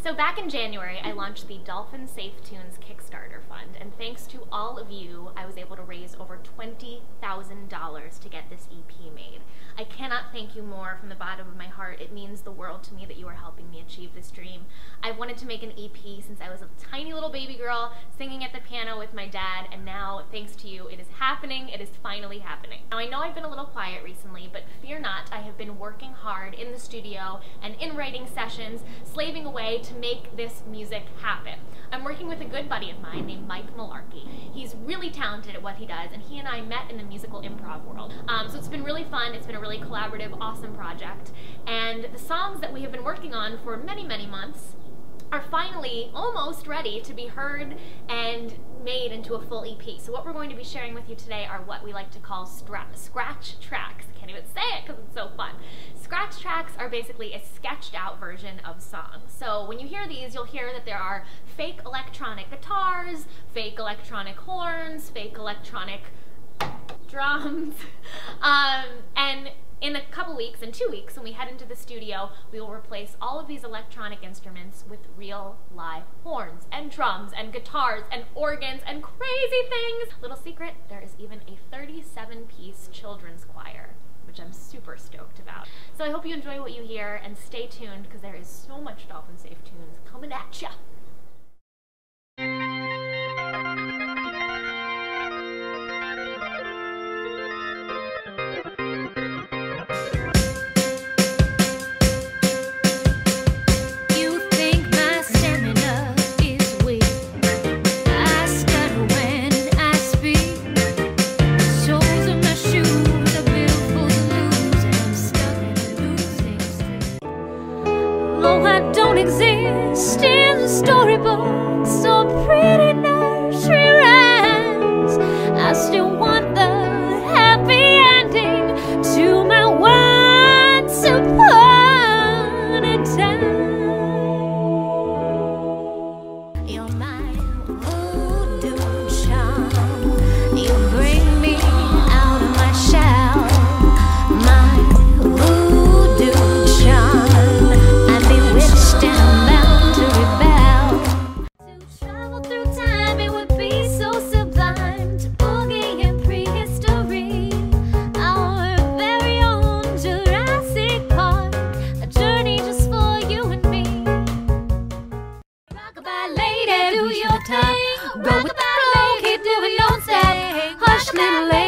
So back in January, I launched the Dolphin Safe Tunes Kickstarter Fund, and thanks to all of you, I was able to raise over $20,000 to get this EP made. I cannot thank you more from the bottom of my heart. It means the world to me that you are helping me achieve this dream. I've wanted to make an EP since I was a tiny little baby girl singing at the piano with my dad, and now, thanks to you, it is happening. It is finally happening. Now, I know I've been a little quiet recently, but fear not, I have been working hard in the studio and in writing sessions, slaving away to make this music happen. I'm working with a good buddy of mine named Mike Malarkey. He's really talented at what he does, and he and I met in the musical improv world. So it's been really fun. It's been a really collaborative, awesome project. And the songs that we have been working on for many, many months are finally almost ready to be heard and made into a full EP. So what we're going to be sharing with you today are what we like to call scratch tracks. I can't even say it because it's so fun. Scratch tracks are basically a sketched out version of songs. So when you hear these, you'll hear that there are fake electronic guitars, fake electronic horns, fake electronic drums, and in a couple weeks, in 2 weeks, when we head into the studio, we will replace all of these electronic instruments with real live horns and drums and guitars and organs and crazy things. Little secret, there is even a 37-piece children's choir, which I'm super stoked about. So I hope you enjoy what you hear, and stay tuned because there is so much Dolphin Safe Tunes coming at ya. Though I don't exist in the storybooks or pretty nursery rhymes, I still want the happy ending to my once upon a time. You're my voodoo charm. You bring me out of my shell. My voodoo charm. Roll with the flow, keep doing, don't stop. Hush, little lady.